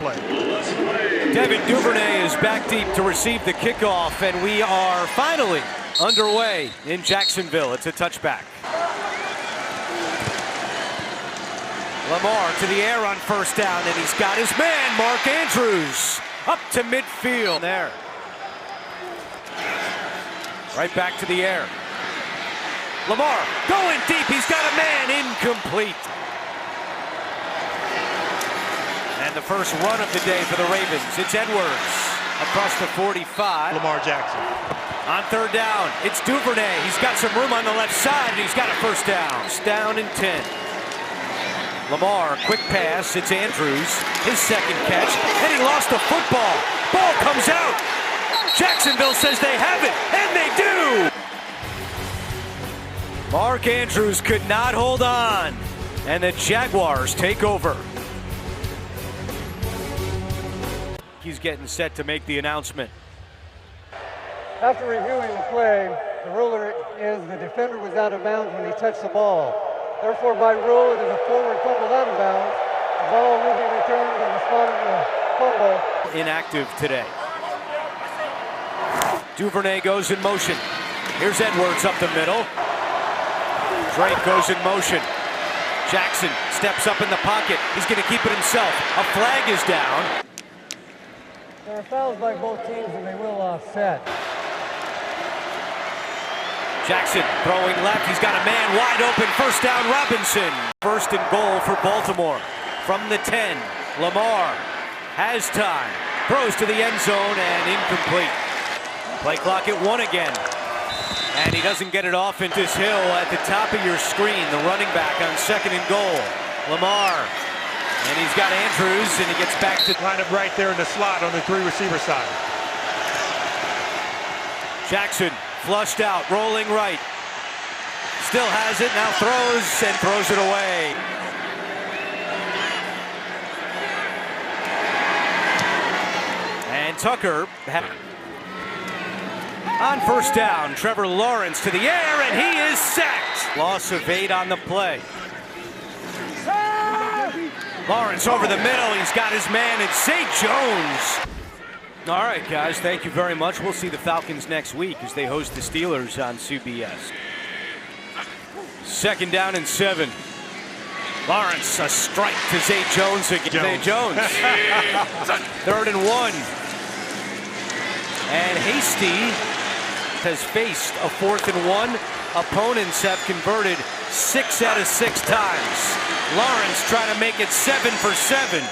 Devin Duvernay is back deep to receive the kickoff, and we are finally underway in Jacksonville. It's a touchback. Lamar to the air on first down, and he's got his man, Mark Andrews, up to midfield there. Right back to the air. Lamar going deep, he's got a man, incomplete. And the first run of the day for the Ravens. It's Edwards across the 45. Lamar Jackson. On third down, it's Duvernay. He's got some room on the left side, and he's got a first down. It's down and 10. Lamar, quick pass, it's Andrews. His second catch, and he lost the football. Ball comes out. Jacksonville says they have it, and they do! Mark Andrews could not hold on, and the Jaguars take over. He's getting set to make the announcement. After reviewing the play, the ruler is the defender was out of bounds when he touched the ball. Therefore, by rule, it is a forward fumble out of bounds. The ball will be returned to the spot of the fumble. Inactive today. Duvernay goes in motion. Here's Edwards up the middle. Drake goes in motion. Jackson steps up in the pocket. He's going to keep it himself. A flag is down. There are fouls by both teams, and they will offset. Jackson throwing left. He's got a man wide open. First down, Robinson. First and goal for Baltimore. From the 10, Lamar has time. Throws to the end zone and incomplete. Play clock at 1 again. And he doesn't get it off into Hill at the top of your screen. The running back on second and goal. Lamar. And he's got Andrews, and he gets back to line up right there in the slot on the 3 receiver side. Jackson flushed out, rolling right. Still has it, now throws and throws it away. And Tucker on first down. Trevor Lawrence to the air, and he is sacked. Loss of 8 on the play. Lawrence over the middle. He's got his man. It's Zay Jones. All right, guys, thank you very much. We'll see the Falcons next week as they host the Steelers on CBS. Second down and 7. Lawrence, a strike to Zay Jones again. Zay Jones. Third and 1. And Hasty has faced a 4th and 1. Opponents have converted 6 out of 6 times. Lawrence trying to make it 7 for 7.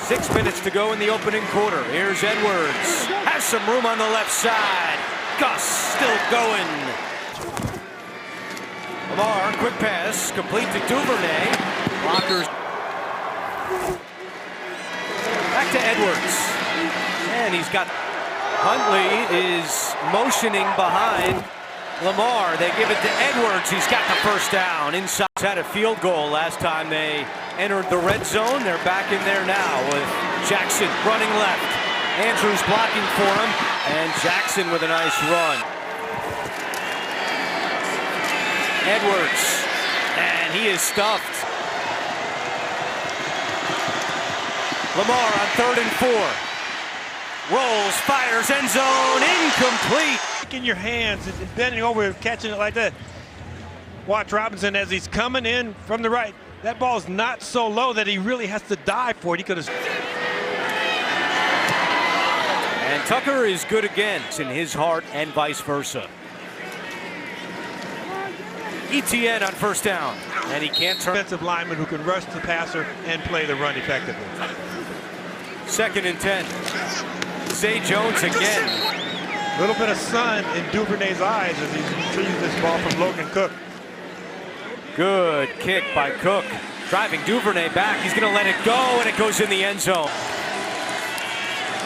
6 minutes to go in the opening quarter. Here's Edwards. Has some room on the left side. Gus still going. Lamar, quick pass, complete to Duvernay. Blockers. Back to Edwards. And he's got Huntley is motioning behind Lamar. They give it to Edwards. He's got the first down. Inside had a field goal last time they entered the red zone. They're back in there now with Jackson running left. Andrews blocking for him. And Jackson with a nice run. Edwards. And he is stuffed. Lamar on 3rd and 4. Rolls, fires, end zone, incomplete. In your hands and bending over, catching it like that. Watch Robinson as he's coming in from the right. That ball's not so low that he really has to dive for it. He could have. And Tucker is good again. It's in his heart and vice versa. ETN on first down. And he can't turn. Defensive lineman who can rush the passer and play the run effectively. 2nd and 10. Zay Jones again. A little bit of sun in Duvernay's eyes as he retrieves this ball from Logan Cook. Good kick by Cook. Driving Duvernay back. He's going to let it go, and it goes in the end zone.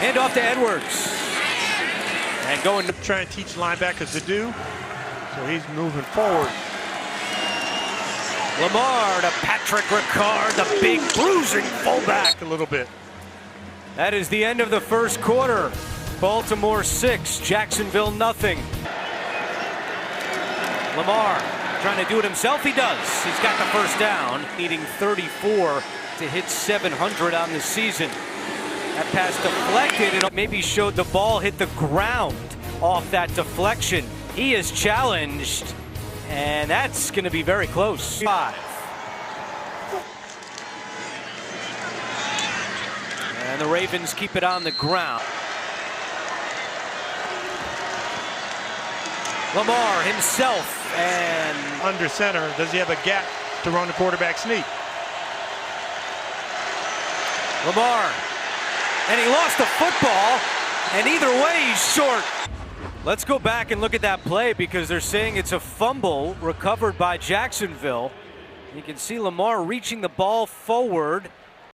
Hand off to Edwards. And going to try and teach linebackers to do. So he's moving forward. Lamar to Patrick Ricard, the big bruising fullback. A little bit. That is the end of the first quarter. Baltimore 6, Jacksonville nothing. Lamar trying to do it himself. He does. He's got the first down, needing 34 to hit 700 on the season. That pass deflected and maybe showed the ball hit the ground off that deflection. He is challenged, and that's going to be very close. 5. And the Ravens keep it on the ground. Lamar himself and under center. Does he have a gap to run the quarterback sneak? Lamar, and he lost the football, and either way he's short. Let's go back and look at that play because they're saying it's a fumble recovered by Jacksonville. You can see Lamar reaching the ball forward.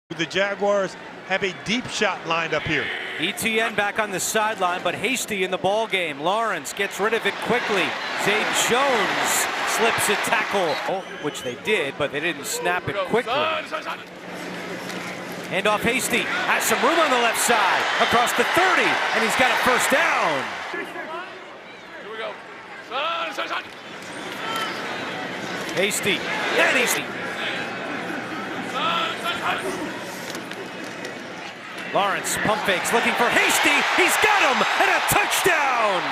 The Jaguars have a deep shot lined up here. ETN back on the sideline, but hasty in the ball game. Lawrence gets rid of it quickly. Zay Jones slips a tackle, which they did, but they didn't snap it quickly. Hand off Hasty, has some room on the left side, across the 30, and he's got a first down. Here we go. Hasty, and Hasty. Lawrence pump fakes, looking for Hasty. He's got him, and a touchdown.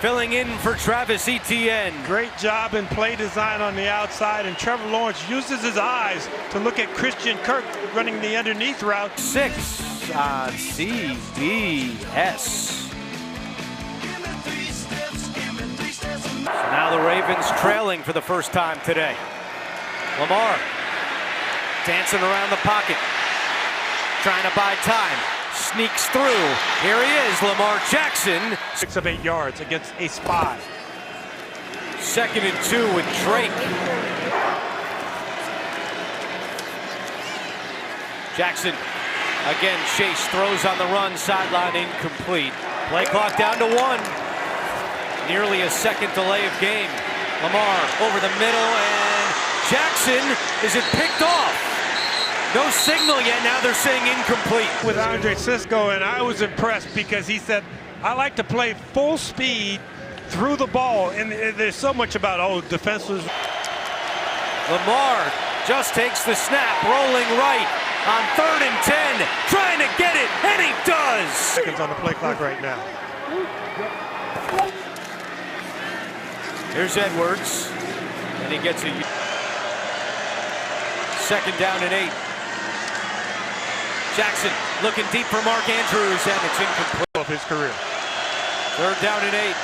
Filling in for Travis Etienne. Great job in play design on the outside, and Trevor Lawrence uses his eyes to look at Christian Kirk running the underneath route. 6 on CBS. So now the Ravens trailing for the first time today. Lamar dancing around the pocket, trying to buy time, sneaks through. Here he is, Lamar Jackson. 6 of 8 yards against a spy. 2nd and 2 with Drake. Jackson, again, Chase throws on the run, sideline incomplete. Play clock down to 1. Nearly a second delay of game. Lamar over the middle, and Jackson, is it picked off? No signal yet, now they're saying incomplete. With Andre Cisco, and I was impressed because he said, I like to play full speed through the ball, and there's so much about, defenseless. Lamar just takes the snap, rolling right on 3rd and 10, trying to get it, and he does! Seconds on the play clock right now. Here's Edwards, and he gets a 2nd down and 8. Jackson looking deep for Mark Andrews, and it's incomplete. Of his career. 3rd down and 8.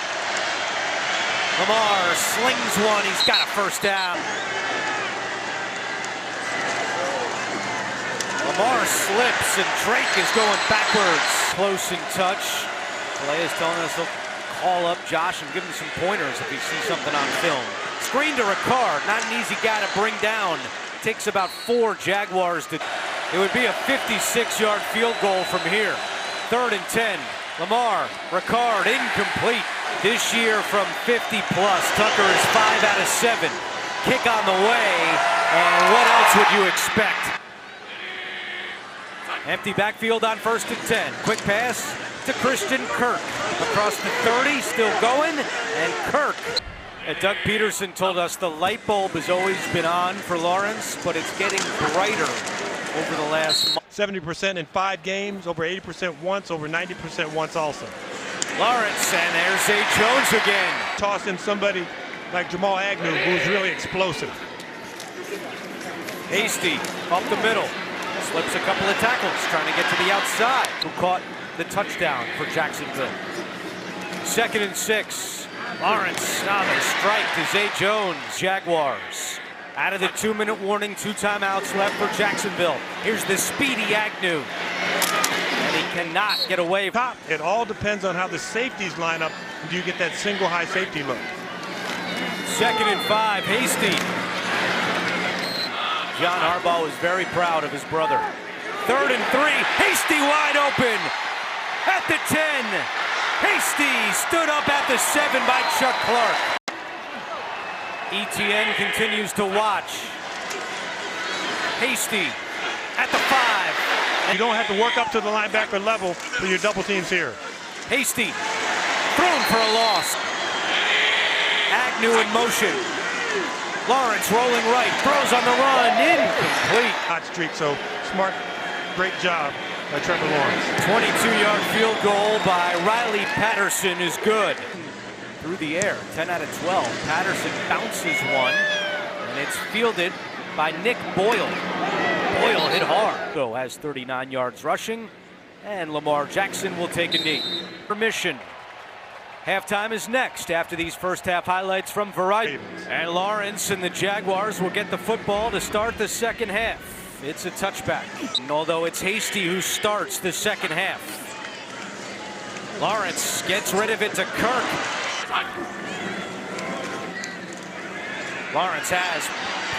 Lamar slings one, he's got a first down. Lamar slips, and Drake is going backwards. Close in touch. Calais is telling us he'll call up Josh and give him some pointers if he sees something on film. Screen to Ricard, not an easy guy to bring down. Takes about 4 Jaguars to... It would be a 56-yard field goal from here. 3rd and 10. Lamar, Ricard, incomplete. This year from 50-plus, Tucker is 5 out of 7. Kick on the way, and what else would you expect? Empty backfield on 1st and 10. Quick pass to Christian Kirk. Across the 30, still going, and Kirk. And Doug Peterson told us the light bulb has always been on for Lawrence, but it's getting brighter over the last month. 70% in 5 games, over 80% once, over 90% once also. Lawrence, and there's Zay Jones again. Toss in somebody like Jamal Agnew, who's really explosive. Hasty up the middle, slips a couple of tackles, trying to get to the outside. Who caught the touchdown for Jacksonville. 2nd and 6. Lawrence on the strike to Zay Jones. Jaguars out of the 2-minute warning, 2 timeouts left for Jacksonville. Here's the speedy Agnew, and he cannot get away. It all depends on how the safeties line up. Do you get that single high safety look? 2nd and 5. Hasty. John Harbaugh was very proud of his brother. 3rd and 3. Hasty wide open at the 10. Hasty stood up at the 7 by Chuck Clark. ETN continues to watch. Hasty at the 5. You don't have to work up to the linebacker level for your double teams here. Hasty thrown for a loss. Agnew in motion. Lawrence rolling right, throws on the run, incomplete. Hot streak, so smart, great job by Trevor Lawrence. 22-yard field goal by Riley Patterson is good. Through the air, 10 out of 12. Patterson bounces one, and it's fielded by Nick Boyle. Boyle hit hard. So has 39 yards rushing, and Lamar Jackson will take a knee. Permission. Halftime is next after these first half highlights from Variety. And Lawrence and the Jaguars will get the football to start the second half. It's a touchback. And although it's Hasty who starts the second half. Lawrence gets rid of it to Kirk. Lawrence has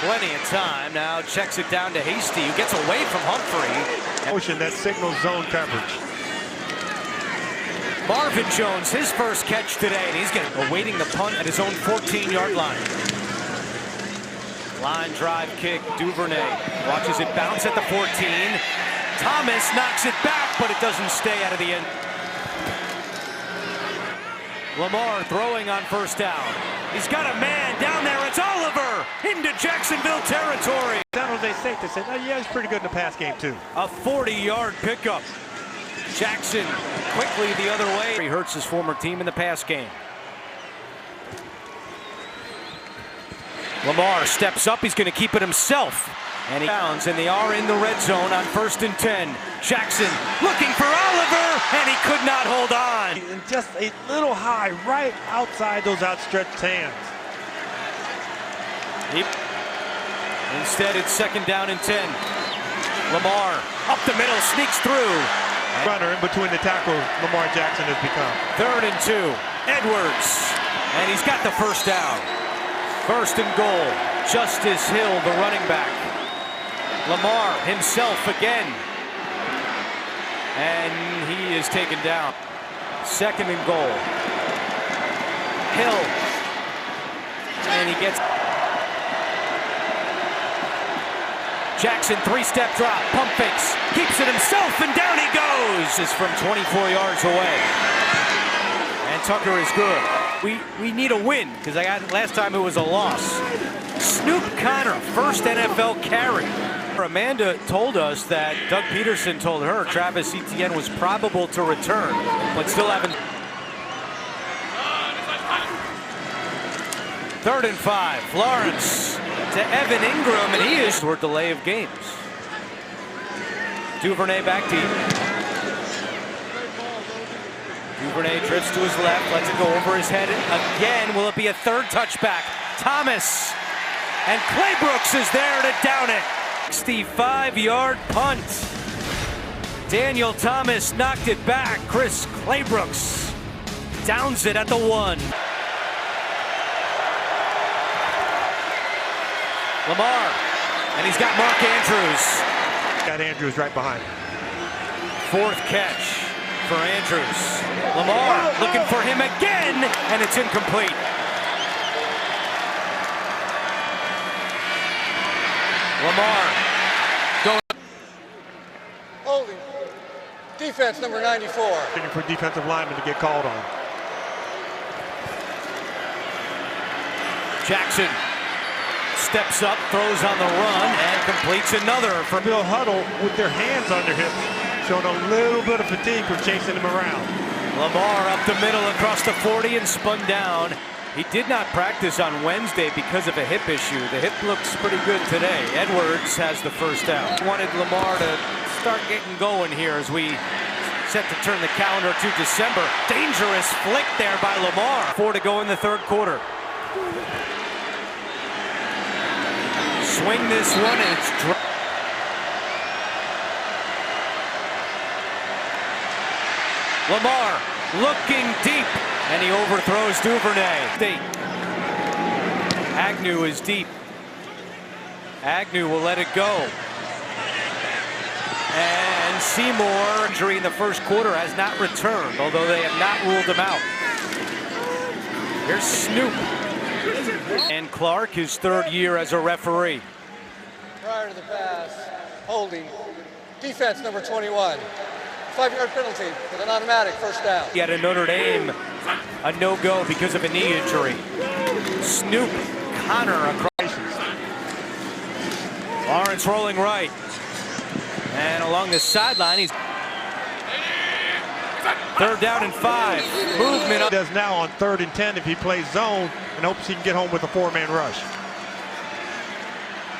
plenty of time. Now checks it down to Hasty, who gets away from Humphrey. Motion that signals zone coverage. Marvin Jones, his first catch today, and he's awaiting the punt at his own 14-yard line. Line drive kick, Duvernay watches it bounce at the 14. Thomas knocks it back, but it doesn't stay out of the end. Lamar throwing on first down. He's got a man down there. It's Oliver into Jacksonville territory. San Jose safety said, oh, yeah, he's pretty good in the pass game, too. A 40-yard pickup. Jackson quickly the other way. He hurts his former team in the pass game. Lamar steps up. He's going to keep it himself. And he bounds, and they are in the red zone on 1st and 10. Jackson looking for Oliver, and he could not hold on. And just a little high, right outside those outstretched hands. Instead, it's 2nd down and 10. Lamar up the middle, sneaks through. Runner in between the tackles Lamar Jackson has become. 3rd and 2. Edwards, and he's got the first down. 1st and goal. Justice Hill, the running back. Lamar himself again. And he is taken down. 2nd and goal. Hill. And he gets... Jackson, 3-step drop, pump fakes, keeps it himself, and down he goes. Is from 24 yards away. And Tucker is good. We need a win, because last time it was a loss. Snoop Connor, first NFL carry. Amanda told us that Doug Peterson told her Travis Etienne was probable to return, but still haven't. 3rd and 5. Lawrence to Evan Ingram, and he is for delay of games. Duvernay back deep. Duvernay drifts to his left, lets it go over his head again. Will it be a 3rd touchback? Thomas, and Claybrooks is there to down it. 65-yard punt. Daniel Thomas knocked it back. Chris Claybrooks downs it at the 1. Lamar, and he's got Mark Andrews. Got Andrews right behind him. 4th catch for Andrews. Lamar looking for him again, and it's incomplete. Lamar going. Holding. Defense number 94. Looking for defensive linemen to get called on. Jackson steps up, throws on the run, and completes another for Bill Huddle with their hands on their hips, showing a little bit of fatigue from chasing him around. Lamar up the middle across the 40 and spun down. He did not practice on Wednesday because of a hip issue. The hip looks pretty good today. Edwards has the first down. Wanted Lamar to start getting going here as we set to turn the calendar to December. Dangerous flick there by Lamar. 4 to go in the 3rd quarter. Swing this one, and it's Lamar looking deep, and he overthrows Duvernay. Agnew is deep. Agnew will let it go. And Seymour, injury in the 1st quarter, has not returned, although they have not ruled him out. Here's Snoop. And Clark, his 3rd year as a referee. Prior to the pass, holding. Defense number 21. 5-yard penalty with an automatic first down. He had a Notre Dame, a no-go because of a knee injury. Snoop Connor across. Lawrence rolling right. And along the sideline, he's 3rd down and 5. Movement up. He does now on 3rd and 10 if he plays zone and hopes he can get home with a 4-man rush.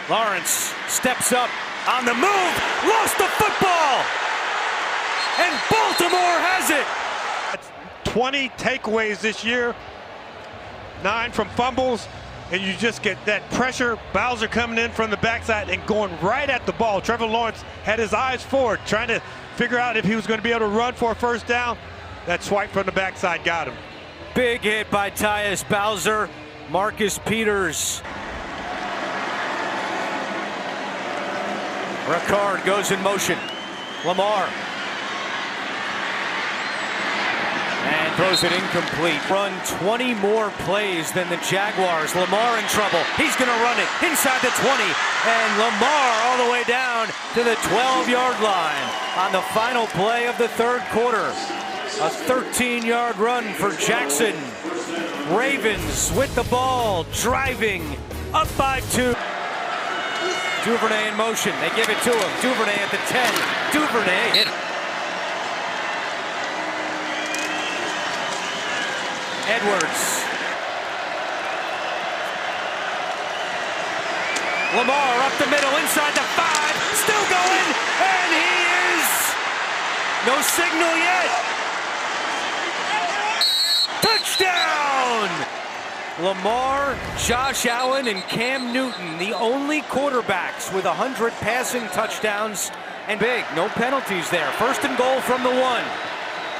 Lawrence steps up on the move, lost the football, and Baltimore has it. 20 takeaways this year, 9 from fumbles, and you just get that pressure. Bowser coming in from the backside and going right at the ball. Trevor Lawrence had his eyes forward, trying to figure out if he was going to be able to run for a 1st down. That swipe from the backside got him. Big hit by Tyus Bowser. Marcus Peters. Ricard goes in motion. Lamar. And throws it incomplete. Run 20 more plays than the Jaguars. Lamar in trouble. He's going to run it inside the 20. And Lamar all the way down to the 12-yard line on the final play of the 3rd quarter. A 13-yard run for Jackson. Ravens with the ball, driving up by 2. Duvernay in motion. They give it to him. Duvernay at the 10. Duvernay hit him. Edwards. Lamar up the middle, inside the 5. Still going, and he is no signal yet. Touchdown! Lamar, Josh Allen, and Cam Newton, the only quarterbacks with 100 passing touchdowns, and big, no penalties there. 1st and goal from the 1.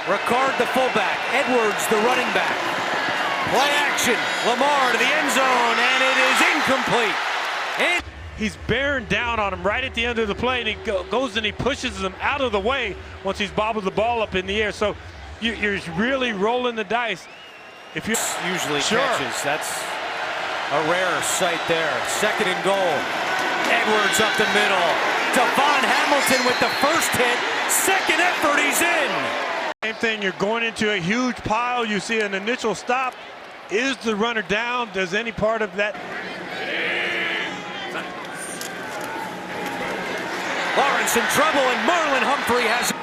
Ricard the fullback, Edwards the running back. Play action, Lamar to the end zone, and it is incomplete. He's bearing down on him right at the end of the play, and he goes and he pushes him out of the way once he's bobbled the ball up in the air. So you're really rolling the dice. If you usually catches, that's a rare sight there. 2nd and goal. Edwards up the middle. Devon Hamilton with the 1st hit. 2nd effort, he's in. Same thing, you're going into a huge pile. You see an initial stop. Is the runner down? Does any part of that? Lawrence in trouble, and Marlon Humphrey has it.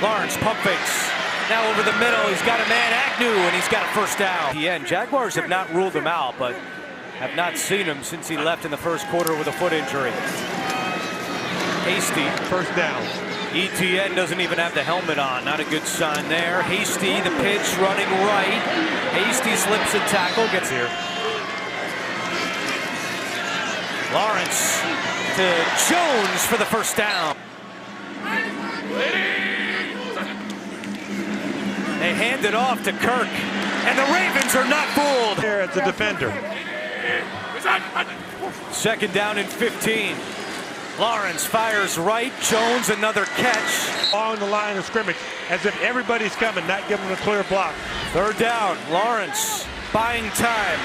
Lawrence pump fakes. Now over the middle, he's got a man, Agnew, and he's got a 1st down. The end. Jaguars have not ruled him out, but have not seen him since he left in the 1st quarter with a foot injury. Hasty. 1st down. ETN doesn't even have the helmet on. Not a good sign there. Hasty, the pitch, running right. Hasty slips a tackle, gets here. Lawrence to Jones for the 1st down. They hand it off to Kirk, and the Ravens are not fooled. Here at the defender. 2nd down and 15. Lawrence fires right. Jones another catch. Along the line of scrimmage, as if everybody's coming, not giving them a clear block. 3rd down. Lawrence buying time.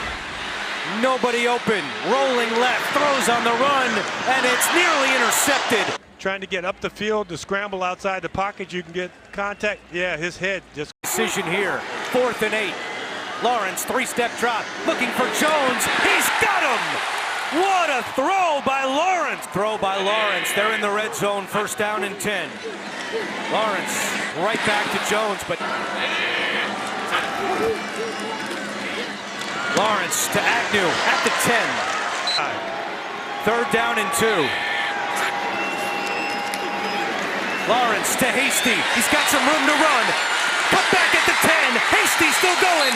Nobody open. Rolling left. Throws on the run, and it's nearly intercepted. Trying to get up the field to scramble outside the pocket. You can get contact. Yeah, his head just. Decision here. 4th and 8. Lawrence 3-step drop. Looking for Jones. He's got him. What a throw by Lawrence. Throw by Lawrence. They're in the red zone. 1st down and 10. Lawrence right back to Jones, but Lawrence to Agnew at the 10. 3rd down and 2. Lawrence to Hasty. He's got some room to run. Cut back at the 10. Hasty still going.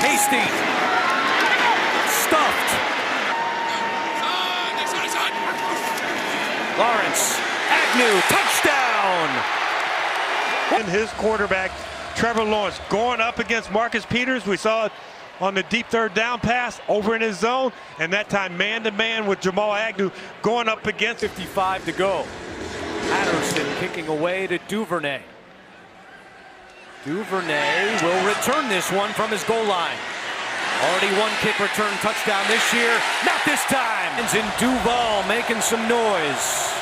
Hasty. Stuffed. Lawrence. Agnew. Touchdown. And his quarterback, Trevor Lawrence, going up against Marcus Peters. We saw it on the deep 3rd down pass over in his zone, and that time man-to-man with Jamal Agnew going up against. 55 to go. Patterson kicking away to Duvernay. Duvernay will return this one from his goal line. Already 1 kick return touchdown this year. Not this time. And Duval making some noise.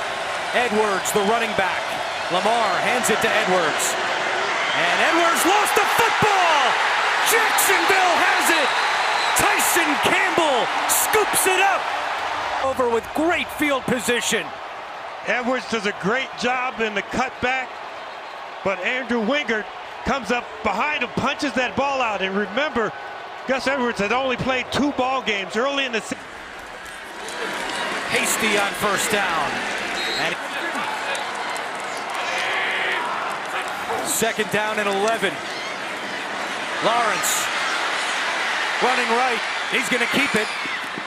Edwards, the running back. Lamar hands it to Edwards. And Edwards lost the football. Jacksonville has it. Tyson Campbell scoops it up. Over with great field position. Edwards does a great job in the cutback, but Andrew Wingard comes up behind him, punches that ball out. And remember, Gus Edwards had only played 2 ball games early in the season. Hasty on first down. And second down and 11. Lawrence running right. He's going to keep it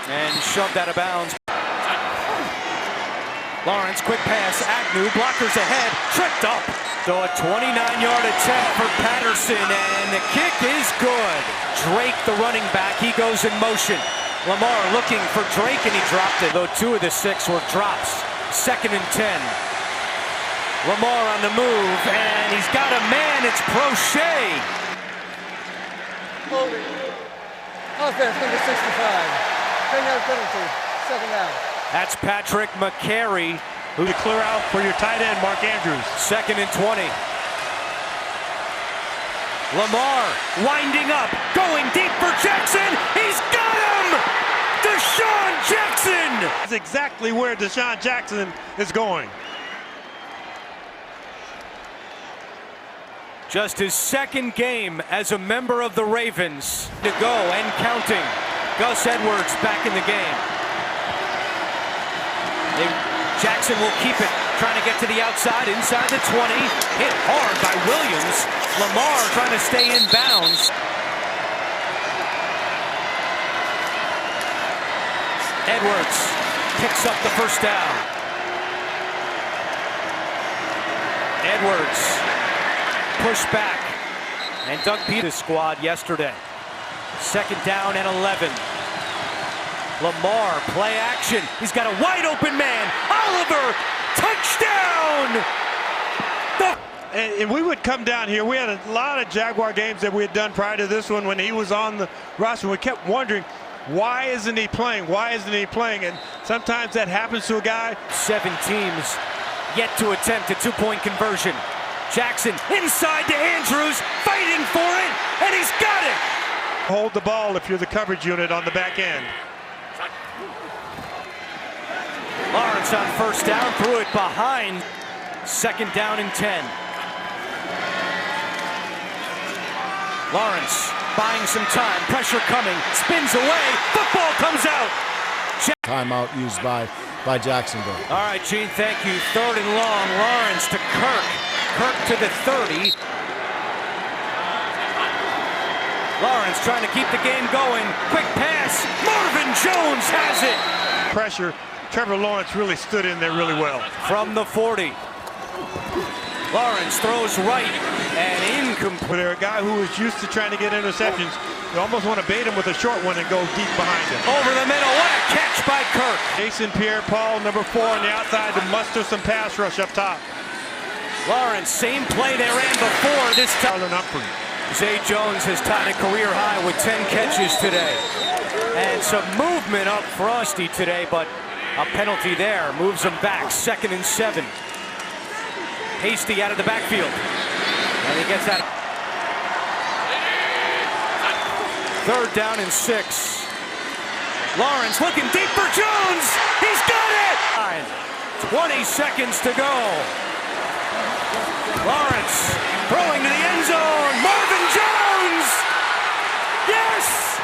and shoved out of bounds. Lawrence, quick pass. Agnew, blockers ahead, tripped up. So a 29-yard attempt for Patterson, and the kick is good. Drake, the running back, he goes in motion. Lamar looking for Drake, and he dropped it, though 2 of the 6 were drops. Second and 10. Lamar on the move, and he's got a man. It's Prochet. Holding. Offense, number 65. 10-yard penalty. Second down. That's Patrick McCary. Who to clear out for your tight end, Mark Andrews. Second and 20. Lamar winding up, going deep for Jackson. He's got him! Deshaun Jackson! That's exactly where Deshaun Jackson is going. Just his second game as a member of the Ravens. To go and counting. Gus Edwards back in the game. Jackson will keep it, trying to get to the outside, inside the 20. Hit hard by Williams. Lamar trying to stay in bounds. Edwards picks up the first down. Edwards push back. And Doug Peter's squad yesterday. Second down and 11. Lamar, play action. He's got a wide open man. Oliver, touchdown! And we would come down here. We had a lot of Jaguar games that we had done prior to this one when he was on the roster. We kept wondering, why isn't he playing? Why isn't he playing? And sometimes that happens to a guy. 7 teams yet to attempt a 2-point conversion. Jackson inside to Andrews, fighting for it, and he's got it! Hold the ball if you're the coverage unit on the back end. Lawrence on first down, threw it behind. Second down and 10. Lawrence buying some time, pressure coming, spins away, football comes out. Timeout used by Jacksonville. All right, Gene, thank you. Third and long, Lawrence to Kirk. Kirk to the 30. Lawrence trying to keep the game going. Quick pass, Marvin Jones has it. Pressure. Trevor Lawrence really stood in there really well. From the 40. Lawrence throws right and incomplete. But they're a guy who is used to trying to get interceptions. You almost want to bait him with a short one and go deep behind him. Over the middle, what a catch by Kirk. Jason Pierre-Paul, number 4 on the outside to muster some pass rush up top. Lawrence, same play they ran before this time. Zay Jones has tied a career high with 10 catches today. And some movement up Frosty today, but a penalty there moves him back. Second and 7. Hasty out of the backfield. And he gets that. Third down and 6. Lawrence looking deep for Jones. He's got it! 20 seconds to go. Lawrence throwing to the end zone. Marvin Jones! Yes!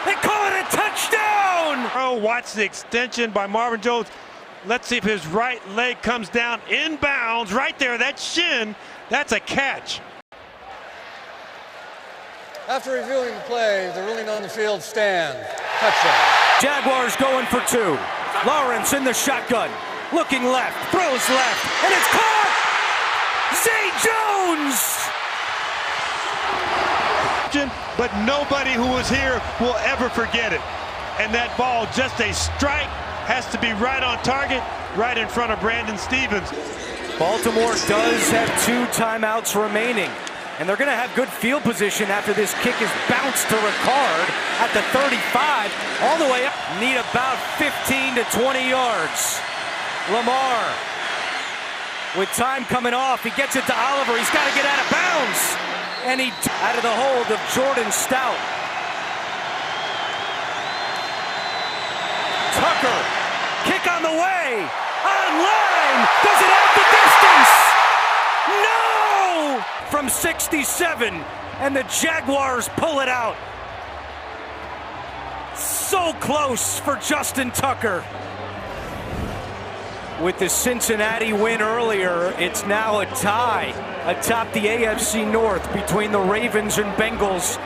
They call it a touchdown! Oh, watch the extension by Marvin Jones. Let's see if his right leg comes down inbounds. Right there, that shin, that's a catch. After reviewing the play, the ruling on the field stands. Touchdown. Jaguars going for 2. Lawrence in the shotgun. Looking left, throws left, and it's caught! Zay Jones! But nobody who was here will ever forget it. And that ball, just a strike, has to be right on target, right in front of Brandon Stevens. Baltimore does have 2 timeouts remaining. And they're going to have good field position after this kick is bounced to Ricard at the 35, all the way up. Need about 15 to 20 yards. Lamar, with time coming off, he gets it to Oliver. He's got to get out of bounds. And he out of the hold of Jordan Stout. Tucker. Kick on the way. Online. Does it have the distance? No! From 67. And the Jaguars pull it out. So close for Justin Tucker. With the Cincinnati win earlier, it's now a tie atop the AFC North between the Ravens and Bengals.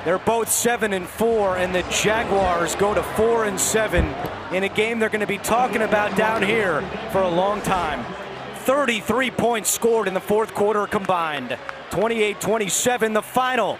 They're both 7-4, and the Jaguars go to 4-7 in a game they're going to be talking about down here for a long time. 33 points scored in the fourth quarter combined. 28-27 the final.